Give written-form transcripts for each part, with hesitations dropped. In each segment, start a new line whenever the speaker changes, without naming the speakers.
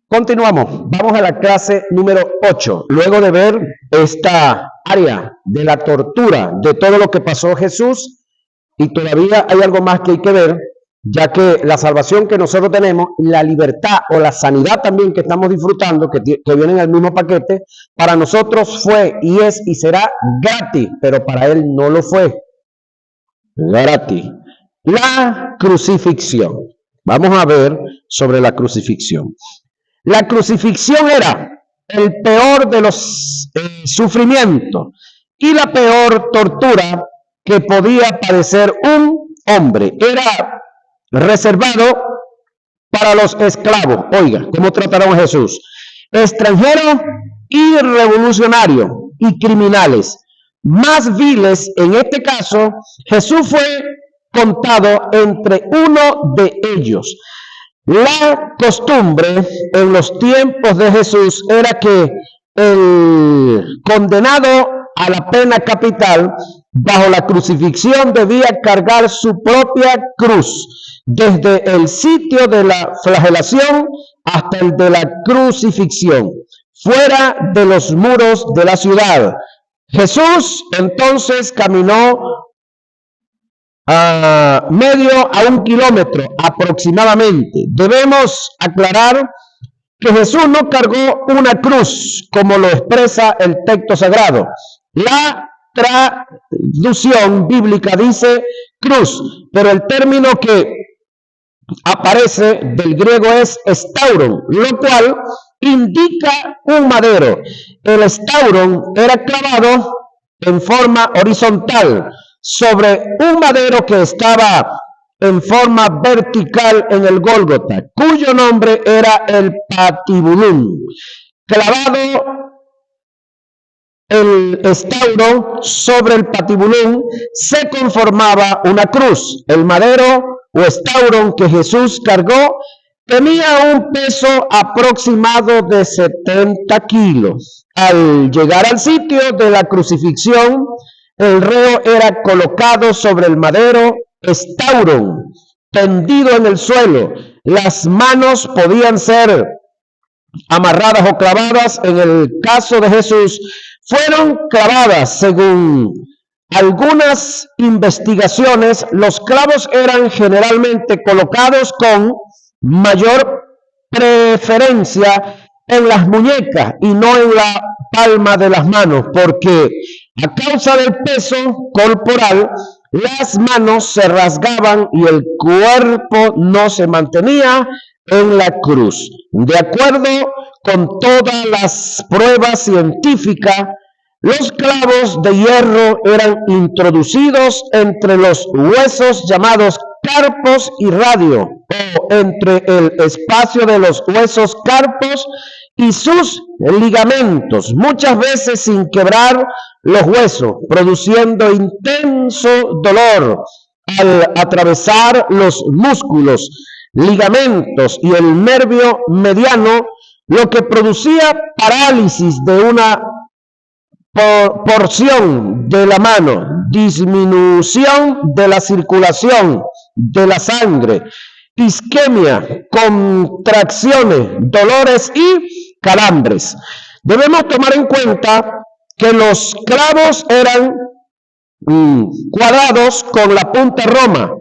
Continuamos, vamos a la clase número 8. Luego de ver esta área de la tortura, de todo lo que pasó Jesús, y todavía hay algo más que hay que ver, ya que la salvación que nosotros tenemos, la libertad o la sanidad también que estamos disfrutando, que viene en el mismo paquete, para nosotros fue y es y será gratis, pero para él no lo fue gratis. La crucifixión. Vamos a ver sobre la crucifixión. La crucifixión era el peor de los sufrimientos y la peor tortura que podía padecer un hombre. Era reservado para los esclavos. Oiga, ¿cómo trataron a Jesús? Extranjeros y revolucionarios y criminales. Más viles, en este caso, Jesús fue contado entre uno de ellos. La costumbre en los tiempos de Jesús era que el condenado a la pena capital bajo la crucifixión debía cargar su propia cruz desde el sitio de la flagelación hasta el de la crucifixión, fuera de los muros de la ciudad. Jesús entonces caminó a 1 kilómetro aproximadamente. Debemos aclarar que Jesús no cargó una cruz como lo expresa el texto sagrado. La traducción bíblica dice cruz, pero el término que aparece del griego es stauron, lo cual indica un madero. El stauron era clavado en forma horizontal sobre un madero que estaba en forma vertical en el Gólgota, cuyo nombre era el patibulum. Clavado el estauro sobre el patibulum se conformaba una cruz. El madero o estauro que Jesús cargó tenía un peso aproximado de 70 kilos. Al llegar al sitio de la crucifixión, el reo era colocado sobre el madero estauro, tendido en el suelo. Las manos podían ser amarradas o clavadas. En el caso de Jesús, fueron clavadas. Según algunas investigaciones, los clavos eran generalmente colocados con mayor preferencia en las muñecas y no en la palma de las manos, porque a causa del peso corporal, las manos se rasgaban y el cuerpo no se mantenía en la cruz. De acuerdo con todas las pruebas científicas, los clavos de hierro eran introducidos entre los huesos llamados carpos y radio, o entre el espacio de los huesos carpos y sus ligamentos, muchas veces sin quebrar los huesos, produciendo intenso dolor al atravesar los músculos, ligamentos y el nervio mediano, lo que producía parálisis de una porción de la mano, disminución de la circulación de la sangre, isquemia, contracciones, dolores y calambres. Debemos tomar en cuenta que los clavos eran cuadrados con la punta roma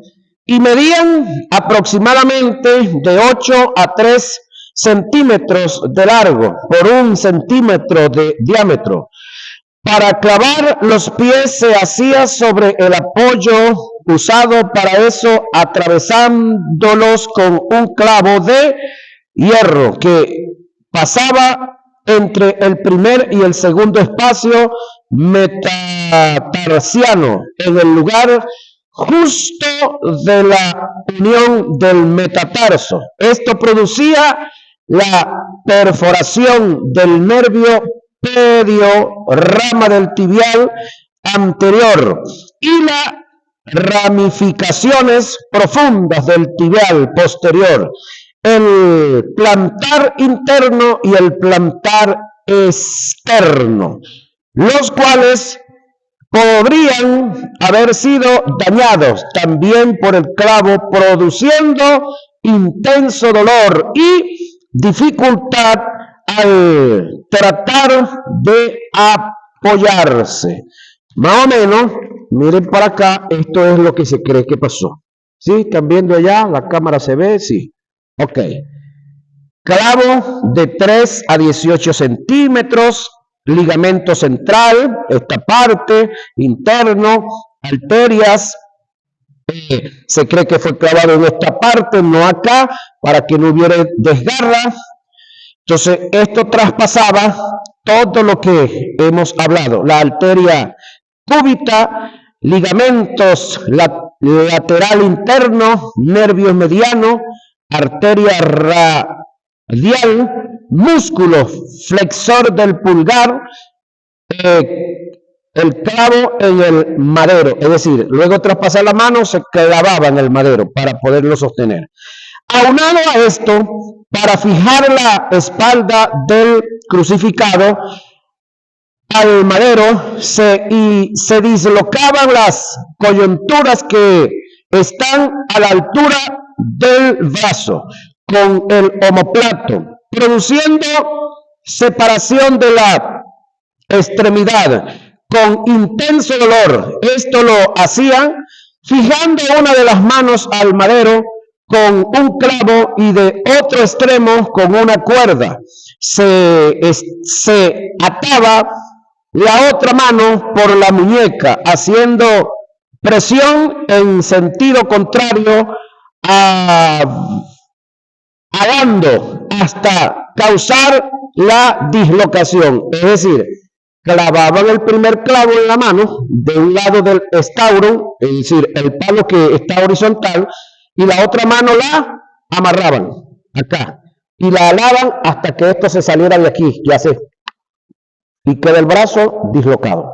y medían aproximadamente de 8 a 3 centímetros de largo por 1 centímetro de diámetro. Para clavar los pies se hacía sobre el apoyo usado para eso, atravesándolos con un clavo de hierro que pasaba entre el primer y el segundo espacio metatarsiano en el lugar justo de la unión del metatarso. Esto producía la perforación del nervio pedio, rama del tibial anterior y las ramificaciones profundas del tibial posterior, el plantar interno y el plantar externo, los cuales podrían haber sido dañados también por el clavo, produciendo intenso dolor y dificultad al tratar de apoyarse. Más o menos, miren para acá, esto es lo que se cree que pasó. ¿Sí? ¿Están viendo allá? ¿La cámara se ve? Sí. Ok. Clavo de 3 a 18 centímetros, ligamento central, esta parte, interno, arterias. Se cree que fue clavado en esta parte, no acá, para que no hubiera desgarra. Entonces, esto traspasaba todo lo que hemos hablado, la arteria cúbita, ligamentos lateral interno, nervios medianos, arteria radial, músculo flexor del pulgar, el clavo en el madero, es decir, luego traspasar la mano se clavaba en el madero para poderlo sostener. Aunado a esto, para fijar la espalda del crucificado al madero, se dislocaban las coyunturas que están a la altura del brazo con el omoplato, produciendo separación de la extremidad con intenso dolor. Esto lo hacían fijando una de las manos al madero con un clavo y de otro extremo con una cuerda. Se ataba la otra mano por la muñeca, haciendo presión en sentido contrario, alando hasta causar la dislocación. Es decir, clavaban el primer clavo en la mano de un lado del estauron, es decir, el palo que está horizontal, y la otra mano la amarraban acá y la alaban hasta que esto se saliera de aquí, ya sé, y queda el brazo dislocado,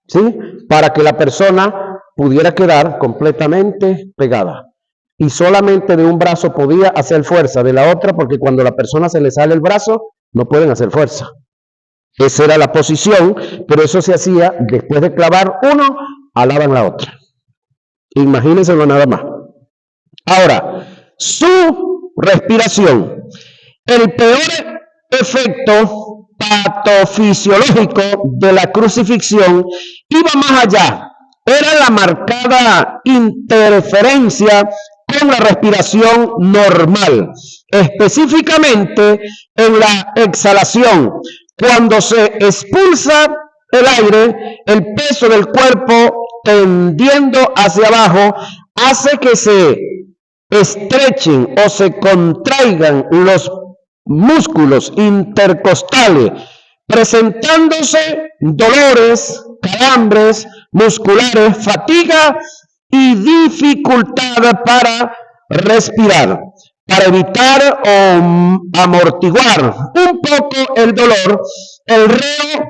¿sí? Para que la persona pudiera quedar completamente pegada. Y solamente de un brazo podía hacer fuerza, de la otra, porque cuando a la persona se le sale el brazo, no pueden hacer fuerza. Esa era la posición, pero eso se hacía después de clavar uno, alaban la otra. Imagínenselo nada más. Ahora, su respiración. El peor efecto patofisiológico de la crucifixión iba más allá. Era la marcada interferencia con la respiración normal, específicamente en la exhalación. Cuando se expulsa el aire, el peso del cuerpo tendiendo hacia abajo hace que se estrechen o se contraigan los músculos intercostales, presentándose dolores, calambres musculares, fatiga y dificultad para respirar. Para evitar o amortiguar un poco el dolor, el reo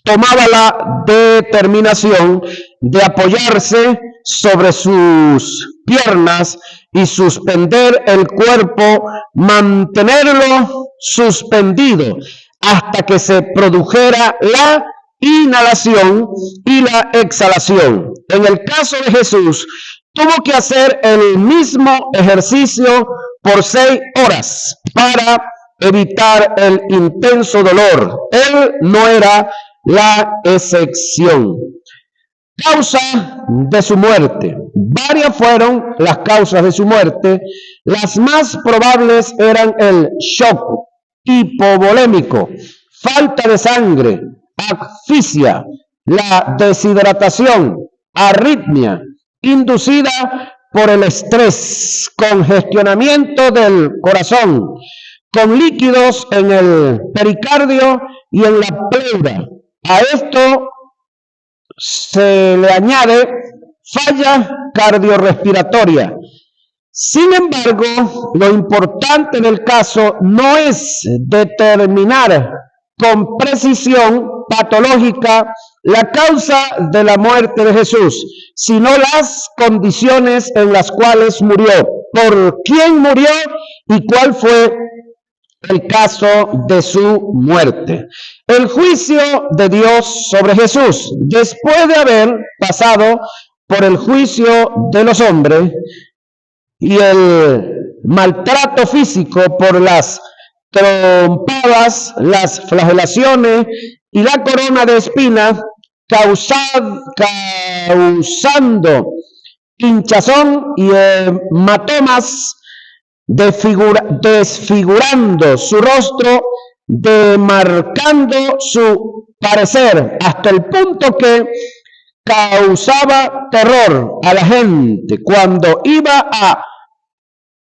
tomaba la determinación de apoyarse sobre sus piernas y suspender el cuerpo, mantenerlo suspendido hasta que se produjera la inhalación y la exhalación. En el caso de Jesús, tuvo que hacer el mismo ejercicio por 6 horas para evitar el intenso dolor. Él no era la excepción. Causa de su muerte. Varias fueron las causas de su muerte. Las más probables eran el shock hipovolémico, falta de sangre, asfixia, la deshidratación, arritmia inducida por el estrés, congestionamiento del corazón, con líquidos en el pericardio y en la pleura. A esto se le añade falla cardiorrespiratoria. Sin embargo, lo importante en el caso no es determinar con precisión patológica la causa de la muerte de Jesús, sino las condiciones en las cuales murió, por quién murió y cuál fue el caso de su muerte. El juicio de Dios sobre Jesús, después de haber pasado por el juicio de los hombres y el maltrato físico por las trompadas, las flagelaciones y la corona de espinas, causando hinchazón y hematomas, desfigurando su rostro, demarcando su parecer, hasta el punto que causaba terror a la gente cuando iba a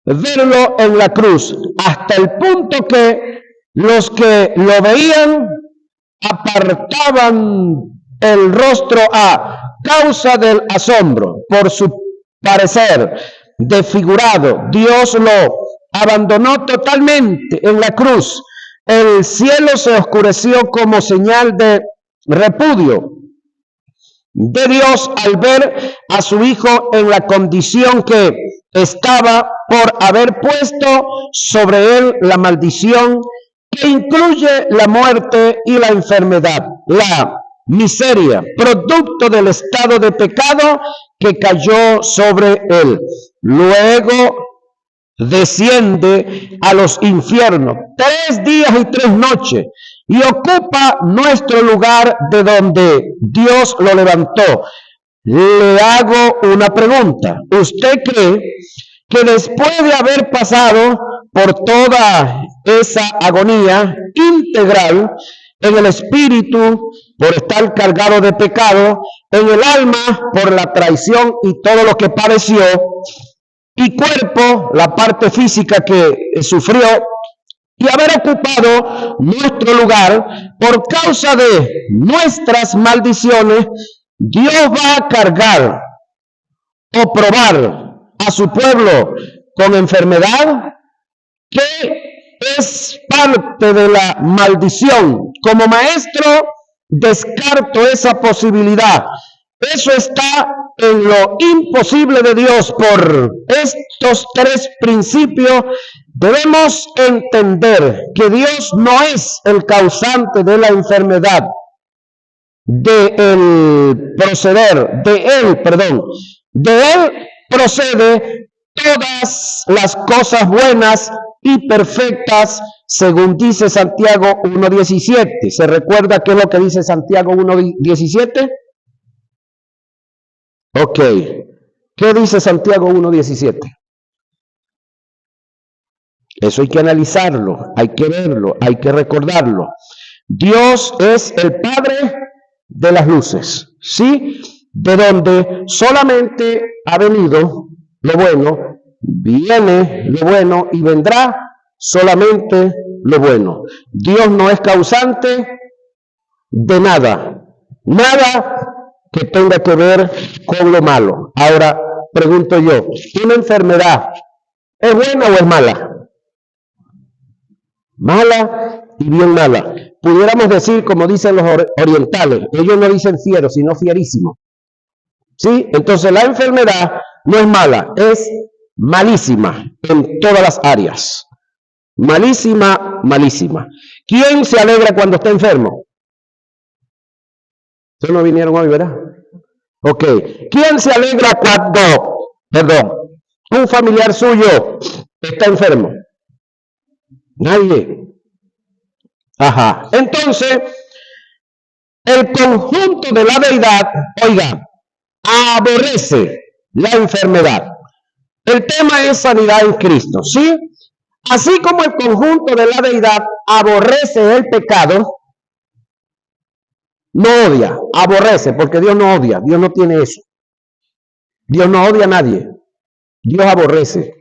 verlo en la cruz, hasta el punto que los que lo veían apartaban el rostro a causa del asombro por su parecer desfigurado. Dios lo abandonó totalmente en la cruz. El cielo se oscureció como señal de repudio de Dios al ver a su Hijo en la condición que estaba, por haber puesto sobre él la maldición que incluye la muerte y la enfermedad, la miseria, producto del estado de pecado que cayó sobre él. Luego desciende a los infiernos 3 días y 3 noches y ocupa nuestro lugar de donde Dios lo levantó. Le hago una pregunta. ¿Usted cree que después de haber pasado por toda esa agonía integral en el espíritu, por estar cargado de pecado, en el alma, por la traición y todo lo que padeció, y cuerpo, la parte física que sufrió, y haber ocupado nuestro lugar por causa de nuestras maldiciones, Dios va a cargar o probar a su pueblo con enfermedad, que es parte de la maldición? Como maestro, descarto esa posibilidad. Eso está en lo imposible de Dios. Por estos 3 principios debemos entender que Dios no es el causante de la enfermedad, de él procede todas las cosas buenas y perfectas, según dice Santiago 1:17. ¿Se recuerda qué es lo que dice Santiago 1:17? Ok. ¿Qué dice Santiago 1:17? Eso hay que analizarlo, hay que verlo, hay que recordarlo. Dios es el Padre de las luces, ¿sí? De donde solamente ha venido lo bueno, viene lo bueno y vendrá solamente lo bueno. Dios no es causante de nada, nada que tenga que ver con lo malo. Ahora, pregunto yo, ¿una enfermedad es buena o es mala? Mala y bien mala. Pudiéramos decir, como dicen los orientales, ellos no dicen fiero, sino fierísimo. ¿Sí? Entonces la enfermedad no es mala, es malísima en todas las áreas. Malísima, malísima. ¿Quién se alegra cuando está enfermo? Ustedes no vinieron hoy, ¿verdad? Ok. ¿Quién se alegra cuando, un familiar suyo está enfermo? Nadie. Ajá. Entonces, el conjunto de la deidad, oiga, aborrece la enfermedad. El tema es sanidad en Cristo, ¿sí? Así como el conjunto de la deidad aborrece el pecado, no odia, aborrece, porque Dios no odia, Dios no tiene eso. Dios no odia a nadie, Dios aborrece.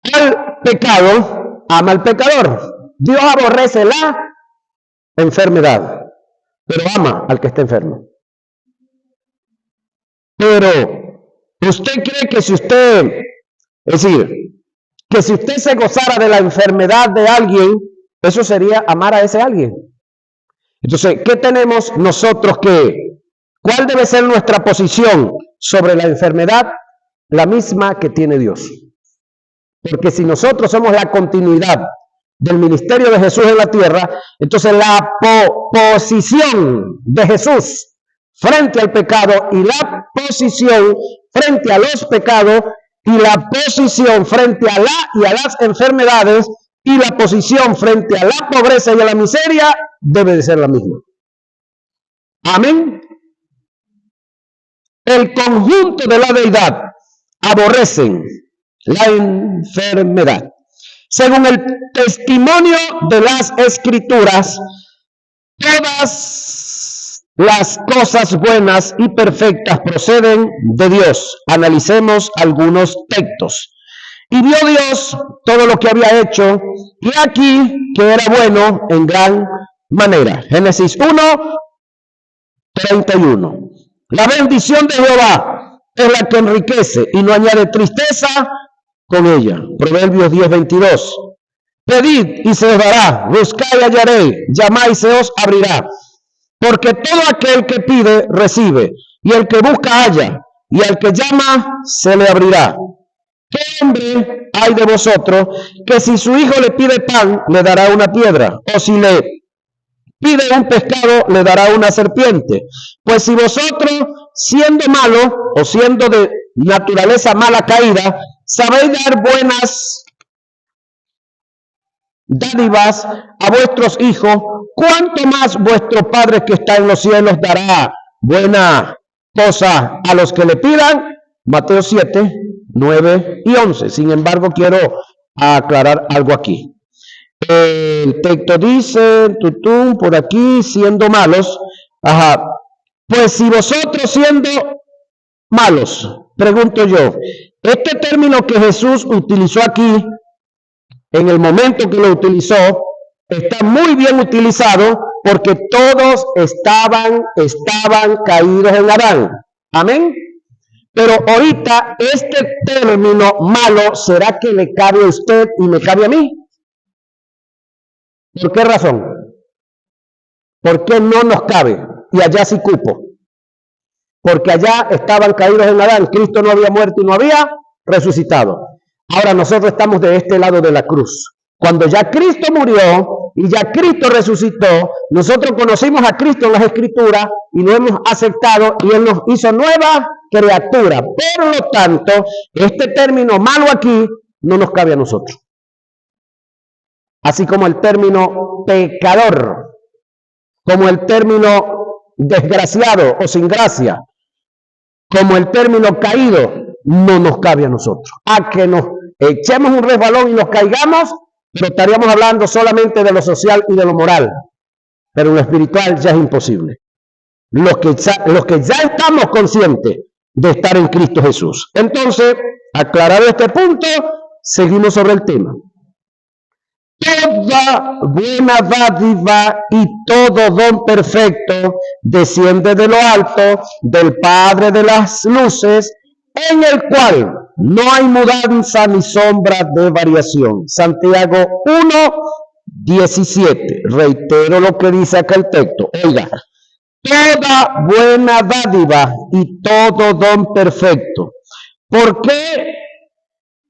El pecado ama al pecador. Dios aborrece la enfermedad, pero ama al que está enfermo. Pero usted cree que si usted, es decir, que si usted se gozara de la enfermedad de alguien, eso sería amar a ese alguien. Entonces, ¿qué tenemos nosotros que? ¿Cuál debe ser nuestra posición sobre la enfermedad? La misma que tiene Dios. Porque si nosotros somos la continuidad del ministerio de Jesús en la tierra, entonces la posición de Jesús frente al pecado y la posición frente a los pecados y la posición frente a la y a las enfermedades y la posición frente a la pobreza y a la miseria debe de ser la misma. Amén. El conjunto de la deidad aborrecen la enfermedad. Según el testimonio de las Escrituras, todas las cosas buenas y perfectas proceden de Dios. Analicemos algunos textos. Y vio Dios todo lo que había hecho, y aquí que era bueno en gran manera. Génesis 1:31. La bendición de Jehová es la que enriquece y no añade tristeza con ella. Proverbios 10:22. Pedid y se os dará, buscad y hallaréis, llamad y se os abrirá. Porque todo aquel que pide, recibe, y el que busca, halla, y al que llama, se le abrirá. ¿Qué hombre hay de vosotros que si su hijo le pide pan, le dará una piedra? O si le pide un pescado, le dará una serpiente. Pues si vosotros, siendo malos o siendo de naturaleza mala caída, sabéis dar buenas dádivas a vuestros hijos, ¿cuánto más vuestro Padre que está en los cielos dará buena cosa a los que le pidan? Mateo 7:9 y 11. Sin embargo, quiero aclarar algo aquí. El texto dice, por aquí, siendo malos, pues si vosotros siendo malos, pregunto yo, este término que Jesús utilizó aquí, en el momento que lo utilizó, está muy bien utilizado porque todos estaban caídos en Adán. Amén. Pero ahorita este término malo, ¿será que le cabe a usted y me cabe a mí? ¿Por qué razón? ¿Por qué no nos cabe? Y allá sí cupo. Porque allá estaban caídos en Adán. Cristo no había muerto y no había resucitado. Ahora nosotros estamos de este lado de la cruz. Cuando ya Cristo murió y ya Cristo resucitó, nosotros conocimos a Cristo en las Escrituras y lo hemos aceptado y Él nos hizo nueva criatura. Por lo tanto, este término malo aquí no nos cabe a nosotros. Así como el término pecador, como el término desgraciado o sin gracia, como el término caído, no nos cabe a nosotros. A que nos echemos un resbalón y nos caigamos, pero estaríamos hablando solamente de lo social y de lo moral. Pero en lo espiritual ya es imposible. Los que ya estamos conscientes de estar en Cristo Jesús. Entonces, aclarado este punto, seguimos sobre el tema. Toda buena dádiva y todo don perfecto desciende de lo alto, del Padre de las luces, en el cual no hay mudanza ni sombra de variación. Santiago 1:17. Reitero lo que dice acá el texto. Oiga, toda buena dádiva y todo don perfecto. ¿Por qué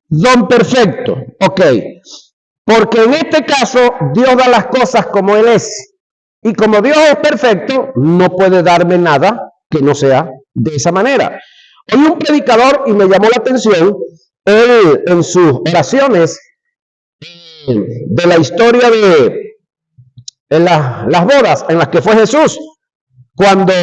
don perfecto? Ok. Porque en este caso Dios da las cosas como Él es. Y como Dios es perfecto, no puede darme nada que no sea de esa manera. Hoy un predicador, y me llamó la atención, él en sus oraciones de la historia de las bodas en las que fue Jesús, cuando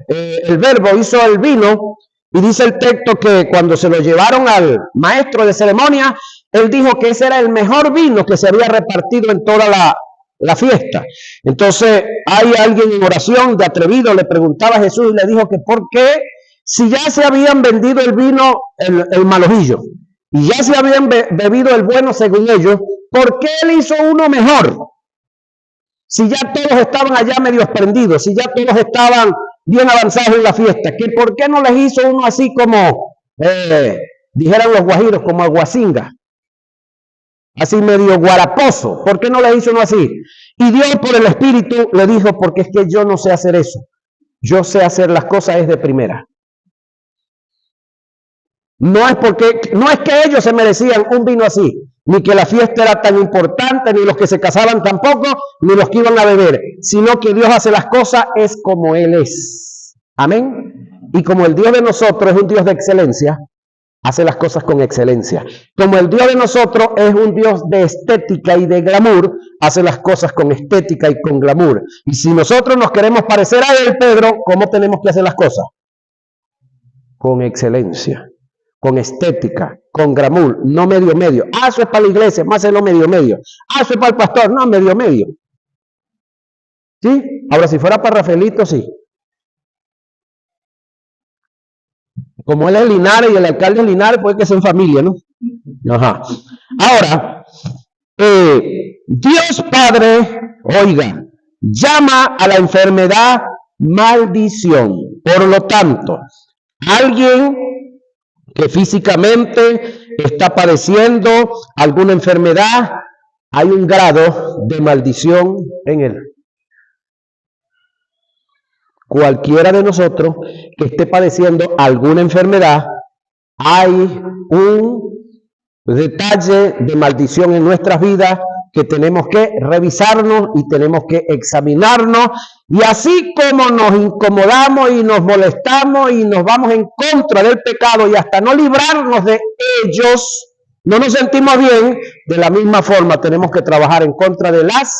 el Verbo hizo el vino, y dice el texto que cuando se lo llevaron al maestro de ceremonia, él dijo que ese era el mejor vino que se había repartido en toda la fiesta. Entonces, hay alguien en oración de atrevido, le preguntaba a Jesús y le dijo que por qué, si ya se habían vendido el vino, el malojillo, y ya se habían bebido el bueno según ellos, ¿por qué él hizo uno mejor? Si ya todos estaban allá medio prendidos, si ya todos estaban bien avanzados en la fiesta, que ¿por qué no les hizo uno así como, dijeran los guajiros, como aguacinga? Así medio guaraposo. ¿Por qué no le hizo uno así? Y Dios por el Espíritu le dijo, porque es que yo no sé hacer eso. Yo sé hacer las cosas es de primera. No es que ellos se merecían un vino así, ni que la fiesta era tan importante, ni los que se casaban tampoco, ni los que iban a beber, sino que Dios hace las cosas es como Él es. Amén. Y como el Dios de nosotros es un Dios de excelencia, hace las cosas con excelencia. Como el Dios de nosotros es un Dios de estética y de glamour, hace las cosas con estética y con glamour. Y si nosotros nos queremos parecer a Él, Pedro, ¿cómo tenemos que hacer las cosas? Con excelencia, con estética, con glamour, no medio medio. Ah, eso es para la iglesia, más hacerlo medio medio. Ah, eso es para el pastor, no, medio medio. ¿Sí? Ahora, si fuera para Rafaelito, sí. Como él es Linares y el alcalde de Linares, puede que sea en familia, ¿no? Ajá. Ahora, Dios Padre, oiga, llama a la enfermedad maldición. Por lo tanto, alguien que físicamente está padeciendo alguna enfermedad, hay un grado de maldición en él. Cualquiera de nosotros que esté padeciendo alguna enfermedad, hay un detalle de maldición en nuestras vidas que tenemos que revisarnos y tenemos que examinarnos. Y así como nos incomodamos y nos molestamos y nos vamos en contra del pecado y hasta no librarnos de ellos, no nos sentimos bien, de la misma forma tenemos que trabajar en contra de las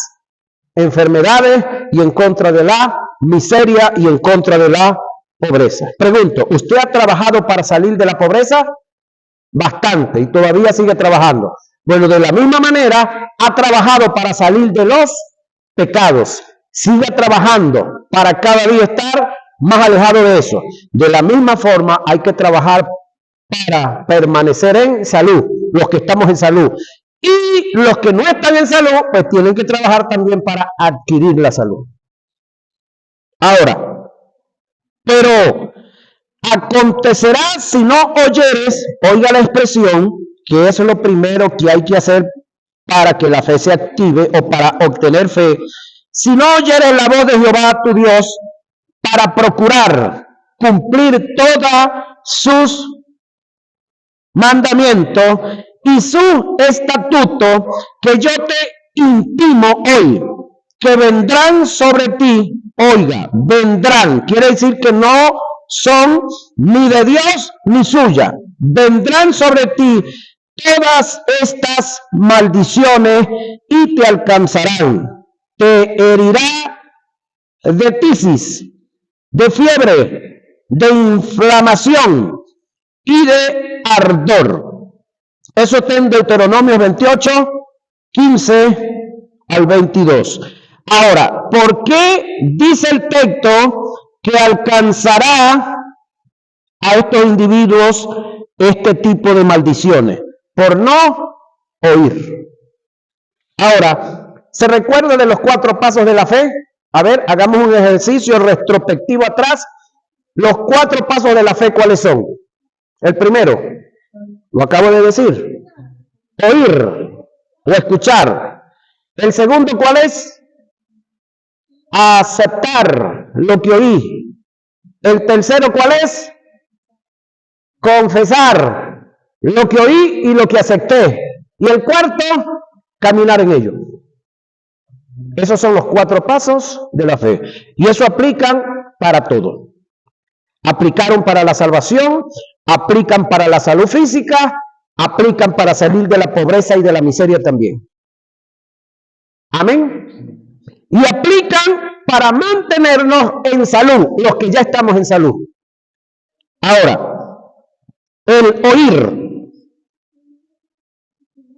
enfermedades y en contra de la miseria y en contra de la pobreza. Pregunto, ¿usted ha trabajado para salir de la pobreza? Bastante, y todavía sigue trabajando. Bueno, de la misma manera, ha trabajado para salir de los pecados. Sigue trabajando para cada día estar más alejado de eso. De la misma forma, hay que trabajar para permanecer en salud, los que estamos en salud. Y los que no están en salud, pues tienen que trabajar también para adquirir la salud. Ahora, pero acontecerá si no oyeres, oiga la expresión, que eso es lo primero que hay que hacer para que la fe se active o para obtener fe. Si no oyeres la voz de Jehová tu Dios para procurar cumplir todos sus mandamientos y su estatuto que yo te intimo hoy, que vendrán sobre ti, oiga, vendrán, quiere decir que no son ni de Dios ni suya, vendrán sobre ti todas estas maldiciones y te alcanzarán, te herirá de tisis, de fiebre, de inflamación y de ardor. Eso está en Deuteronomio 28, 15 al 22. Ahora, ¿por qué dice el texto que alcanzará a estos individuos este tipo de maldiciones? Por no oír. Ahora, ¿se recuerda de los 4 pasos de la fe? A ver, hagamos un ejercicio retrospectivo atrás. Los 4 pasos de la fe, ¿cuáles son? El primero, lo acabo de decir, oír o escuchar. El segundo, ¿cuál es? Aceptar lo que oí. El tercero, ¿cuál es? Confesar lo que oí y lo que acepté. Y el cuarto, caminar en ello. Esos son los 4 pasos de la fe. Y eso aplican para todo. Aplicaron para la salvación, aplican para la salud física, aplican para salir de la pobreza y de la miseria también. Amén. Y aplican para mantenernos en salud, los que ya estamos en salud. Ahora, el oír,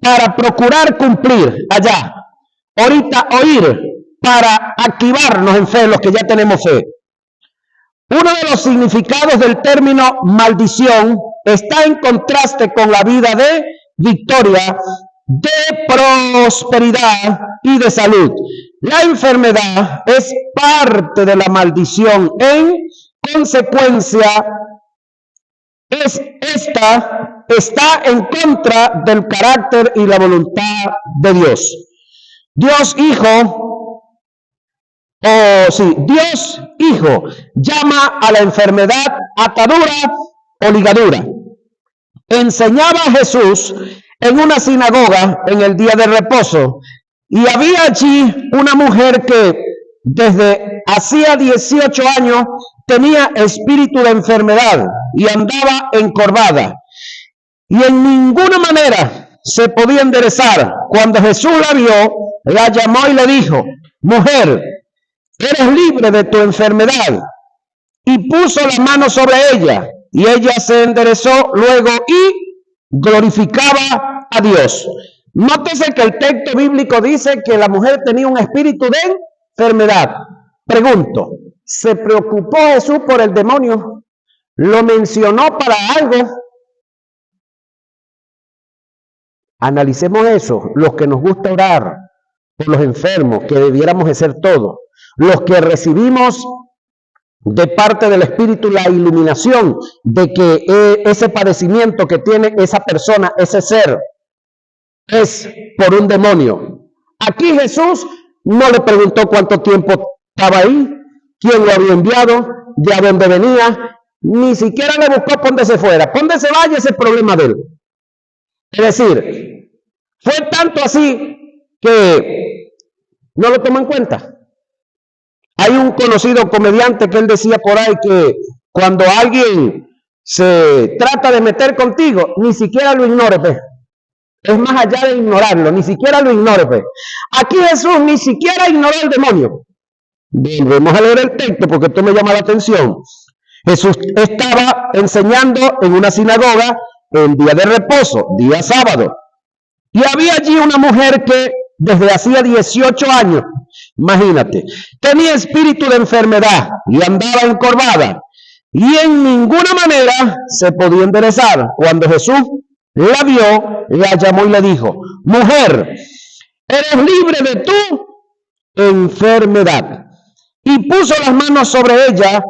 para procurar cumplir allá. Ahorita oír, para activarnos en fe, los que ya tenemos fe. Uno de los significados del término maldición está en contraste con la vida de victoria, de prosperidad y de salud. La enfermedad es parte de la maldición. En consecuencia, esta está en contra del carácter y la voluntad de Dios. Dios Hijo llama a la enfermedad atadura o ligadura. Enseñaba Jesús en una sinagoga en el día de reposo y había allí una mujer que desde hacía 18 años tenía espíritu de enfermedad y andaba encorvada. y en ninguna manera se podía enderezar. Cuando Jesús la vio, la llamó y le dijo: mujer, eres libre de tu enfermedad. Y puso la mano sobre ella, y ella se enderezó luego y glorificaba a Dios. Nótese que el texto bíblico dice que la mujer tenía un espíritu de enfermedad. Pregunto, ¿se preocupó Jesús por el demonio? ¿Lo mencionó para algo? Analicemos eso, los que nos gusta orar por los enfermos, que debiéramos de ser todos, los que recibimos de parte del Espíritu la iluminación de que ese padecimiento que tiene esa persona, ese ser, es por un demonio. Aquí Jesús no le preguntó cuánto tiempo estaba ahí, quién lo había enviado, de a dónde venía, ni siquiera le buscó por donde se fuera, por donde se vaya, ese es el problema de él. Es decir, fue tanto así que no lo tomó en cuenta. Hay un conocido comediante que él decía por ahí que cuando alguien se trata de meter contigo, ni siquiera lo ignore, pues. Es más allá de ignorarlo, ni siquiera lo ignore, pues. Aquí Jesús ni siquiera ignoró al demonio. Bien, vamos a leer el texto porque esto me llama la atención. Jesús estaba enseñando en una sinagoga el día de reposo, día sábado. Y había allí una mujer que desde hacía 18 años, imagínate, tenía espíritu de enfermedad y andaba encorvada. Y en ninguna manera se podía enderezar. Cuando Jesús la vio, la llamó y le dijo: mujer, eres libre de tu enfermedad. Y puso las manos sobre ella,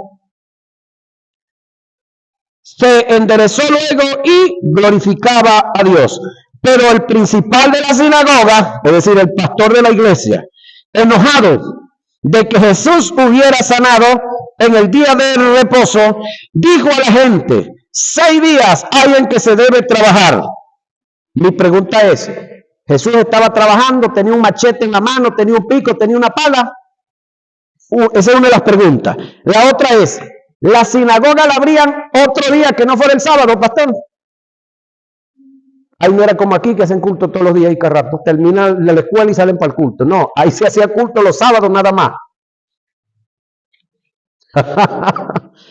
se enderezó luego y glorificaba a Dios. Pero el principal de la sinagoga, es decir, el pastor de la iglesia, enojado de que Jesús hubiera sanado en el día del reposo, dijo a la gente: 6 días hay en que se debe trabajar. Mi pregunta es, ¿Jesús estaba trabajando, tenía un machete en la mano, tenía un pico, tenía una pala? Esa es una de las preguntas. La otra es, ¿la sinagoga la abrían otro día que no fuera el sábado, pastor? Ahí no era como aquí que hacen culto todos los días y cada rato terminan la escuela y salen para el culto. No, ahí se hacía culto los sábados nada más.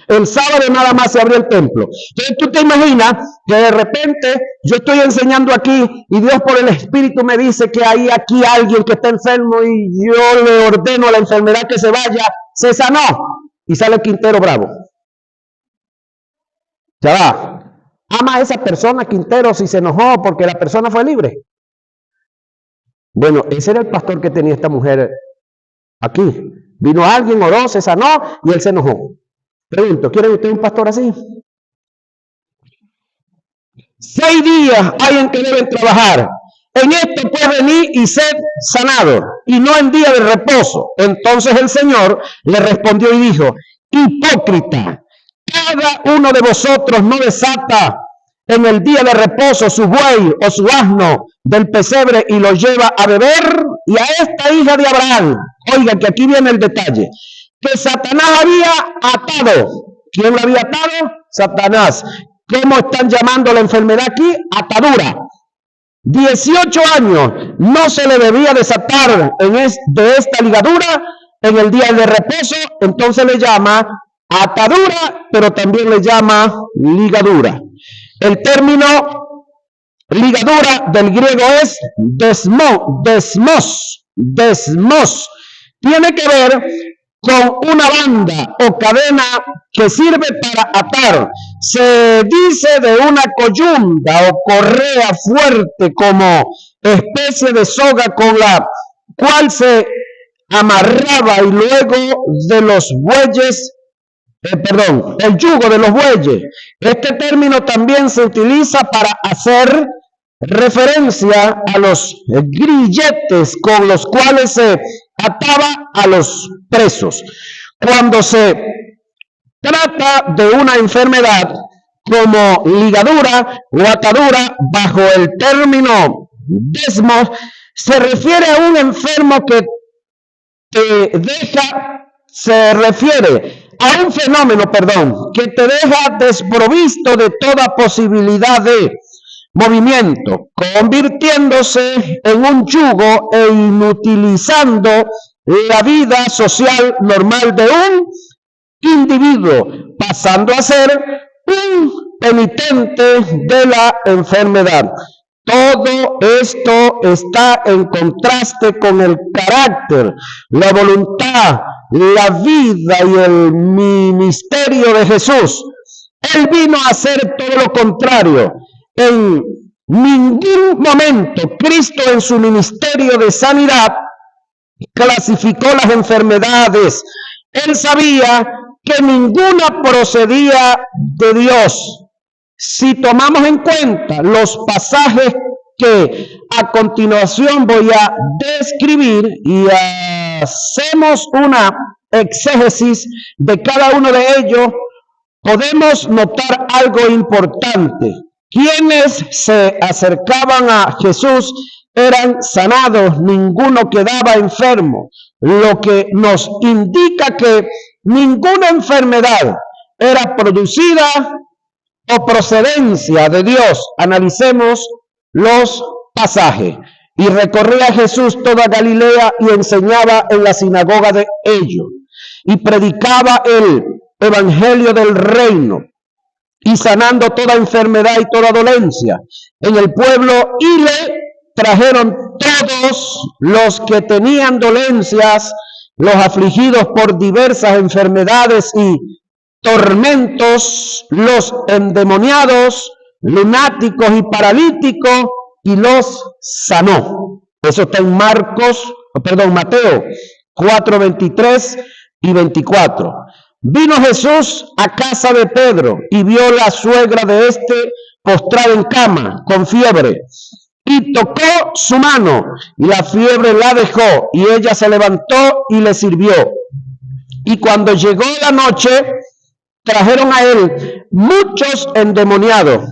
El sábado nada más se abrió el templo. Entonces tú te imaginas que de repente yo estoy enseñando aquí y Dios por el Espíritu me dice que hay aquí alguien que está enfermo y yo le ordeno a la enfermedad que se vaya, se sanó y sale Quintero bravo. Ya va. ¿Ama a esa persona Quintero si se enojó porque la persona fue libre? Bueno, ese era el pastor que tenía esta mujer aquí. Vino alguien, oró, se sanó y él se enojó. Pregunto, ¿quiere usted un pastor así? 6 días hay en que deben trabajar. En esto puede venir y ser sanado, y no en día de reposo. Entonces el Señor le respondió y dijo: hipócrita, cada uno de vosotros no desata en el día de reposo su buey o su asno del pesebre y lo lleva a beber. Y a esta hija de Abraham, oigan que aquí viene el detalle, que Satanás había atado. ¿Quién lo había atado? Satanás. ¿Cómo están llamando la enfermedad aquí? Atadura. 18 años no se le debía desatar de esta ligadura en el día de reposo, entonces le llama atadura, pero también le llama ligadura. El término ligadura del griego es desmos. Tiene que ver con una banda o cadena que sirve para atar. Se dice de una coyunda o correa fuerte como especie de soga con la cual se amarraba y luego de los bueyes, el yugo de los bueyes. Este término también se utiliza para hacer referencia a los grilletes con los cuales se ataba a los presos. Cuando se trata de una enfermedad como ligadura o atadura, bajo el término desmos, se refiere a un enfermo que te deja, se refiere a un fenómeno, que te deja desprovisto de toda posibilidad de movimiento, convirtiéndose en un yugo e inutilizando la vida social normal de un individuo, pasando a ser un penitente de la enfermedad. Todo esto está en contraste con el carácter, la voluntad, la vida y el ministerio de Jesús. Él vino a hacer todo lo contrario. En ningún momento Cristo en su ministerio de sanidad clasificó las enfermedades. Él sabía que ninguna procedía de Dios. Si tomamos en cuenta los pasajes que a continuación voy a describir y hacemos una exégesis de cada uno de ellos, podemos notar algo importante. Quienes se acercaban a Jesús eran sanados, ninguno quedaba enfermo, lo que nos indica que ninguna enfermedad era producida o procedencia de Dios. Analicemos los pasajes. Y recorría Jesús toda Galilea y enseñaba en la sinagoga de ellos, y predicaba el evangelio del reino, y sanando toda enfermedad y toda dolencia en el pueblo, y le trajeron todos los que tenían dolencias, los afligidos por diversas enfermedades y tormentos, los endemoniados, lunáticos y paralíticos, y los sanó. Eso está en Mateo 4, 23 y 24. Vino Jesús a casa de Pedro y vio la suegra de este postrada en cama con fiebre, y tocó su mano, y la fiebre la dejó, y ella se levantó y le sirvió. Y cuando llegó la noche, trajeron a él muchos endemoniados,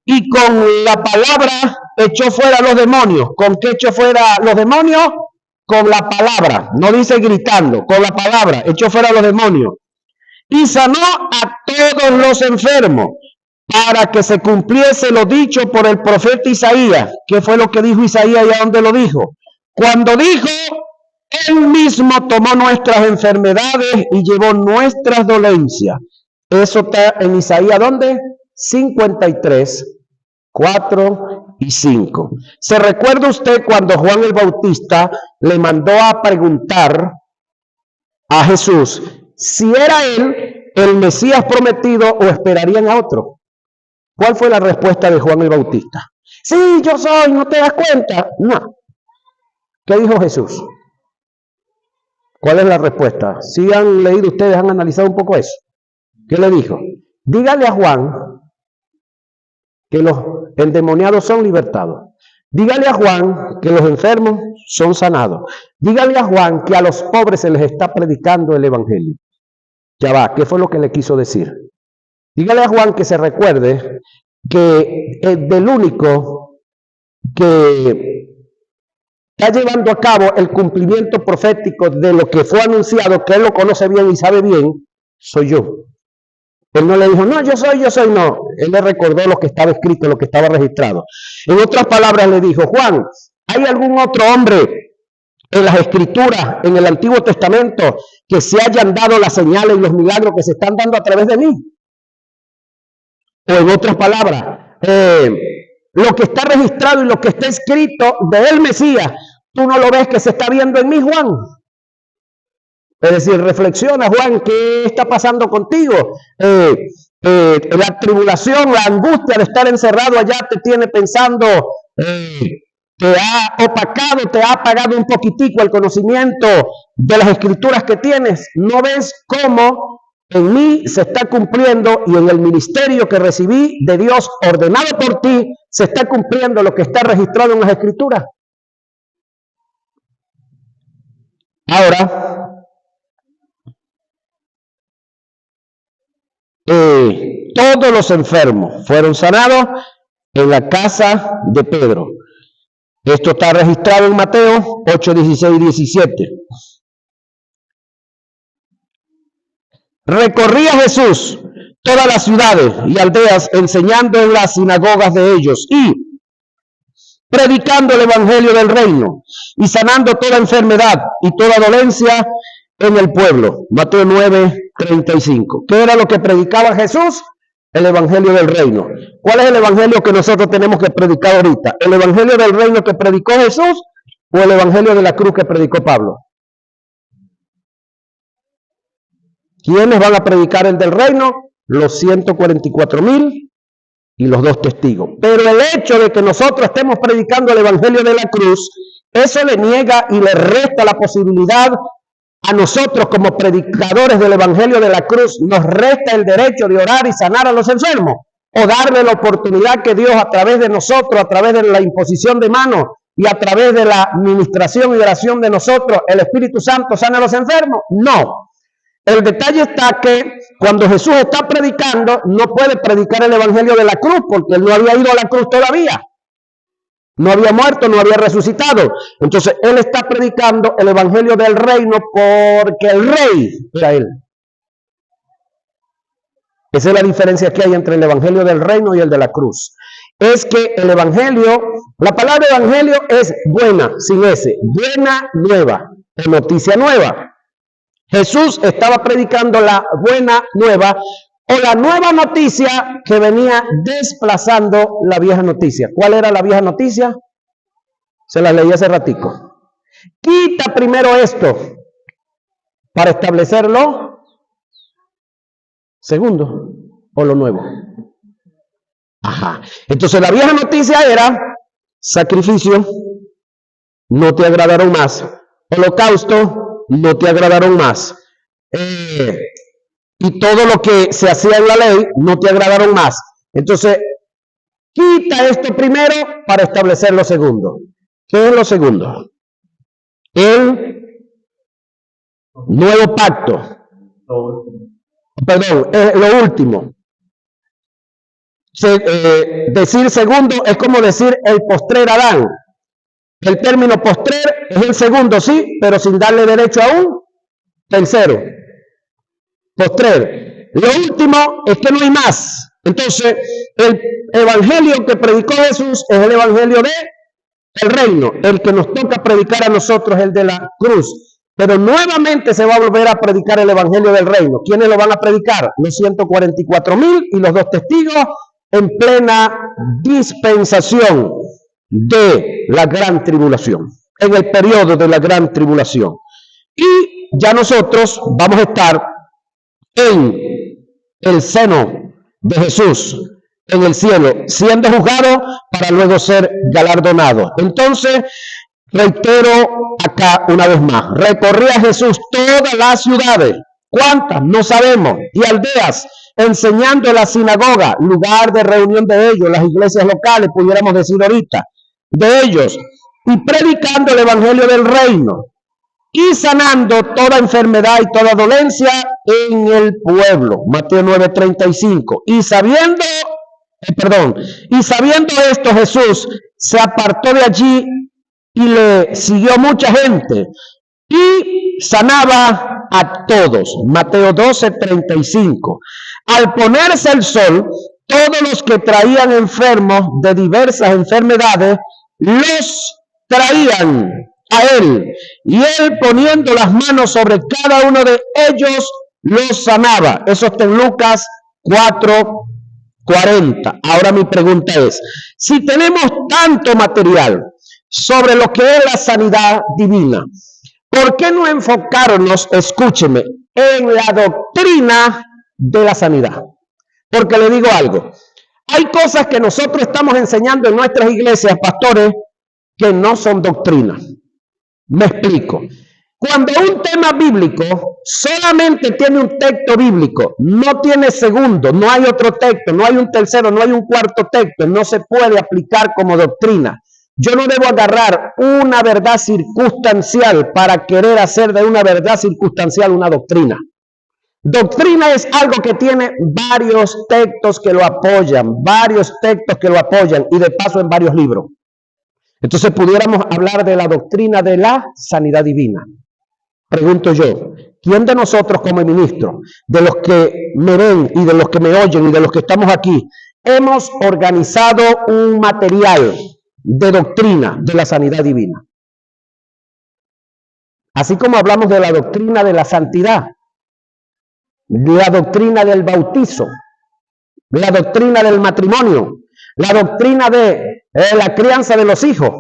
y con la palabra echó fuera los demonios. ¿Con qué echó fuera los demonios? Con la palabra. No dice gritando, con la palabra echó fuera los demonios. Y sanó a todos los enfermos, para que se cumpliese lo dicho por el profeta Isaías. ¿Qué fue lo que dijo Isaías y a dónde lo dijo? Cuando dijo: Él mismo tomó nuestras enfermedades y llevó nuestras dolencias. Eso está en Isaías, ¿dónde? 53, 4 y 5. ¿Se recuerda usted cuando Juan el Bautista le mandó a preguntar a Jesús si era él el Mesías prometido o esperarían a otro? ¿Cuál fue la respuesta de Juan el Bautista? Sí, yo soy, ¿no te das cuenta? No. ¿Qué dijo Jesús? ¿Cuál es la respuesta? Si han leído ustedes, han analizado un poco eso. ¿Qué le dijo? Dígale a Juan que los endemoniados son libertados. Dígale a Juan que los enfermos son sanados. Dígale a Juan que a los pobres se les está predicando el evangelio. Ya va, ¿qué fue lo que le quiso decir? Dígale a Juan que se recuerde que es del único que está llevando a cabo el cumplimiento profético de lo que fue anunciado, que él lo conoce bien y sabe bien, soy yo. Él no le dijo, no, yo soy, no. Él le recordó lo que estaba escrito, lo que estaba registrado. En otras palabras le dijo, Juan, ¿hay algún otro hombre en las escrituras, en el Antiguo Testamento, que se hayan dado las señales y los milagros que se están dando a través de mí? O en otras palabras, lo que está registrado y lo que está escrito de el Mesías, ¿tú no lo ves que se está viendo en mí, Juan? Es decir, reflexiona, Juan, ¿qué está pasando contigo? La tribulación, la angustia de estar encerrado allá te tiene pensando, te ha opacado, te ha apagado un poquitico el conocimiento de las escrituras que tienes. ¿No ves cómo en mí se está cumpliendo y en el ministerio que recibí de Dios ordenado por ti se está cumpliendo lo que está registrado en las escrituras? Ahora, todos los enfermos fueron sanados en la casa de Pedro. Esto está registrado en Mateo 8, 16 y 17. Recorría Jesús todas las ciudades y aldeas, enseñando en las sinagogas de ellos y predicando el evangelio del reino y sanando toda enfermedad y toda dolencia en el pueblo. Mateo 9:35. ¿Qué era lo que predicaba Jesús? El evangelio del reino. ¿Cuál es el evangelio que nosotros tenemos que predicar ahorita? ¿El evangelio del reino que predicó Jesús o el evangelio de la cruz que predicó Pablo? ¿Quiénes van a predicar el del reino? Los 144,000 y los 2 testigos. Pero el hecho de que nosotros estemos predicando el evangelio de la cruz, eso le niega y le resta la posibilidad a nosotros como predicadores del evangelio de la cruz, nos resta el derecho de orar y sanar a los enfermos, o darle la oportunidad que Dios a través de nosotros, a través de la imposición de manos y a través de la administración y oración de nosotros, el Espíritu Santo sana a los enfermos. No. El detalle está que cuando Jesús está predicando, no puede predicar el evangelio de la cruz porque él no había ido a la cruz todavía. No había muerto, no había resucitado. Entonces, él está predicando el evangelio del reino porque el rey era él. Esa es la diferencia que hay entre el evangelio del reino y el de la cruz. Es que el evangelio, la palabra evangelio es buena, sin S, buena nueva, o noticia nueva. Jesús estaba predicando la buena nueva o la nueva noticia que venía desplazando la vieja noticia. ¿Cuál era la vieja noticia? Se la leí hace ratico. Quita primero esto para establecerlo segundo o lo nuevo. Ajá. Entonces la vieja noticia era sacrificio, no te agradaron más. Holocausto, no te agradaron más. Y todo lo que se hacía en la ley no te agradaron más. Entonces, quita esto primero para establecer lo segundo. ¿Qué es lo segundo? El nuevo pacto. Perdón, lo último. Decir segundo es como decir el postrer Adán. El término postrer es el segundo, sí, pero sin darle derecho a un tercero. Postrer. Lo último es que no hay más. Entonces, el evangelio que predicó Jesús es el evangelio del reino. El que nos toca predicar a nosotros es el de la cruz. Pero nuevamente se va a volver a predicar el evangelio del reino. ¿Quiénes lo van a predicar? Los 144,000 y los 2 testigos en plena dispensación de la gran tribulación. En el periodo de la gran tribulación. Y ya nosotros vamos a estar en el seno de Jesús, en el cielo, siendo juzgado para luego ser galardonado. Entonces, reitero acá una vez más, recorría Jesús todas las ciudades, ¿cuántas? No sabemos, y aldeas, enseñando en la sinagoga, lugar de reunión de ellos, las iglesias locales, pudiéramos decir ahorita, de ellos, y predicando el evangelio del reino, y sanando toda enfermedad y toda dolencia en el pueblo. Mateo 9:35. Y sabiendo esto, Jesús se apartó de allí y le siguió mucha gente y sanaba a todos. Mateo 12:35. Al ponerse el sol, todos los que traían enfermos de diversas enfermedades los traían a él, y él poniendo las manos sobre cada uno de ellos los sanaba. Eso está en Lucas 4:40. Ahora mi pregunta es, si tenemos tanto material sobre lo que es la sanidad divina, ¿por qué no enfocarnos, escúcheme, en la doctrina de la sanidad? Porque le digo algo, hay cosas que nosotros estamos enseñando en nuestras iglesias, pastores, que no son doctrina. Me explico. Cuando un tema bíblico solamente tiene un texto bíblico, no tiene segundo, no hay otro texto, no hay un tercero, no hay un cuarto texto, no se puede aplicar como doctrina. Yo no debo agarrar una verdad circunstancial para querer hacer de una verdad circunstancial una doctrina. Doctrina es algo que tiene varios textos que lo apoyan, y de paso en varios libros. Entonces pudiéramos hablar de la doctrina de la sanidad divina. Pregunto yo, ¿Quién de nosotros como ministro, de los que me ven y de los que me oyen y de los que estamos aquí, hemos organizado un material de doctrina de la sanidad divina? Así como hablamos de la doctrina de la santidad, la doctrina del bautizo, la doctrina del matrimonio, la doctrina de la crianza de los hijos.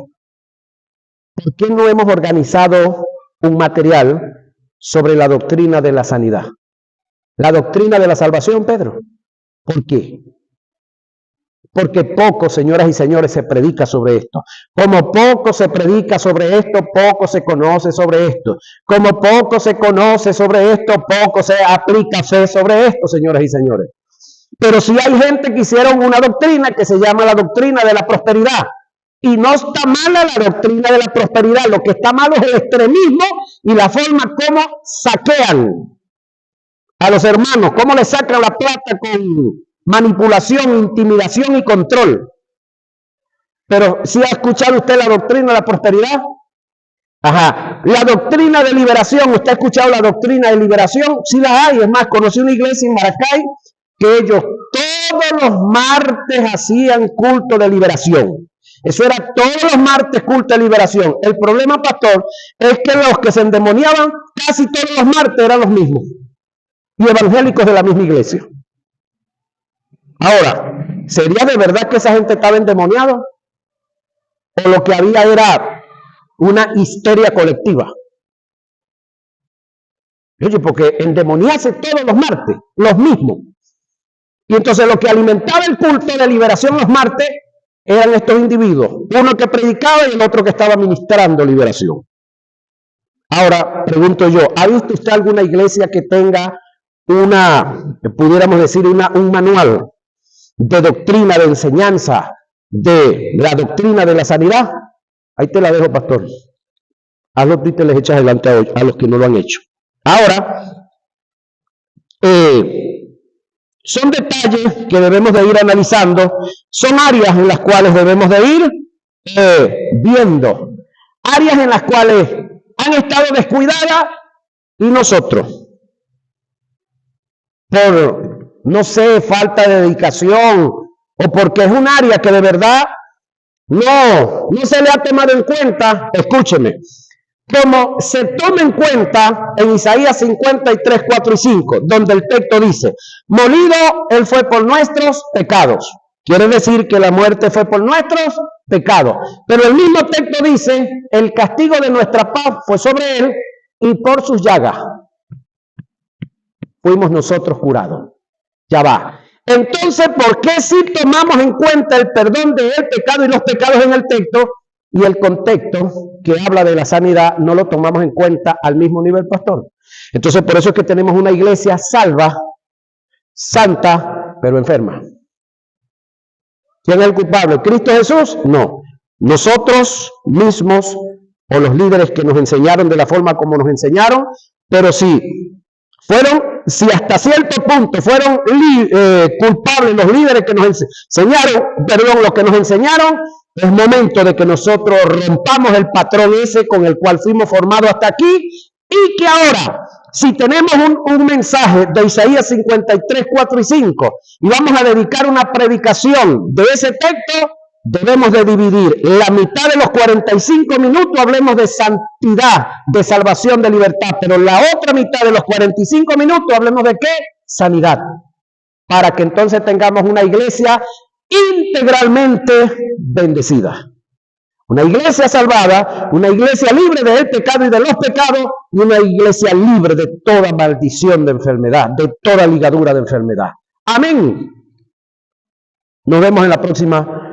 ¿Por qué no hemos organizado un material sobre la doctrina de la sanidad? La doctrina de la salvación, Pedro. ¿Por qué? Porque poco, señoras y señores, se predica sobre esto. Como poco se predica sobre esto, poco se conoce sobre esto. Como poco se conoce sobre esto, poco se aplica fe sobre esto, señoras y señores. Pero sí hay gente que hicieron una doctrina que se llama la doctrina de la prosperidad. Y no está mala la doctrina de la prosperidad. Lo que está malo es el extremismo y la forma como saquean a los hermanos, cómo le sacan la plata con manipulación, intimidación y control. Pero ¿sí ha escuchado usted la doctrina de la prosperidad? Ajá. La doctrina de liberación, ¿usted ha escuchado la doctrina de liberación? Sí la hay. Es más, conocí una iglesia en Maracay que ellos todos los martes hacían culto de liberación. Eso era todos los martes culto de liberación. El problema, pastor, es que los que se endemoniaban casi todos los martes eran los mismos. Y evangélicos de la misma iglesia. Ahora, ¿sería de verdad que esa gente estaba endemoniada? ¿O lo que había era una histeria colectiva? Oye, porque endemoniarse todos los martes, los mismos. Y entonces lo que alimentaba el culto de liberación los martes eran estos individuos. Uno que predicaba y el otro que estaba ministrando liberación. Ahora, pregunto yo, ¿ha visto usted alguna iglesia que tenga pudiéramos decir, un manual de doctrina, de enseñanza, de la doctrina de la sanidad? Ahí te la dejo, pastor. Hazlo tú y te les echas adelante a los que no lo han hecho. Ahora, son detalles que debemos de ir analizando, son áreas en las cuales debemos de ir viendo, áreas en las cuales han estado descuidadas y nosotros, por, no sé, falta de dedicación o porque es un área que de verdad no se le ha tomado en cuenta, escúcheme, como se toma en cuenta en Isaías 53, 4 y 5, donde el texto dice, molido él fue por nuestros pecados. Quiere decir que la muerte fue por nuestros pecados. Pero el mismo texto dice, el castigo de nuestra paz fue sobre él y por sus llagas fuimos nosotros curados. Ya va. Entonces, ¿por qué si tomamos en cuenta el perdón del pecado y los pecados en el texto y el contexto que habla de la sanidad no lo tomamos en cuenta al mismo nivel, pastor? Entonces, por eso es que tenemos una iglesia salva, santa, pero enferma. ¿Quién es el culpable? ¿Cristo Jesús? No. Nosotros mismos o los líderes que nos enseñaron de la forma como nos enseñaron, pero sí, si hasta cierto punto fueron culpables los líderes que nos enseñaron, los que nos enseñaron, es momento de que nosotros rompamos el patrón ese con el cual fuimos formados hasta aquí y que ahora, si tenemos un mensaje de Isaías 53, 4 y 5 y vamos a dedicar una predicación de ese texto, debemos de dividir la mitad de los 45 minutos, hablemos de santidad, de salvación, de libertad, pero la otra mitad de los 45 minutos, hablemos de ¿qué? Sanidad. Para que entonces tengamos una iglesia integralmente bendecida. Una iglesia salvada, una iglesia libre del pecado y de los pecados, y una iglesia libre de toda maldición de enfermedad, de toda ligadura de enfermedad. Amén. Nos vemos en la próxima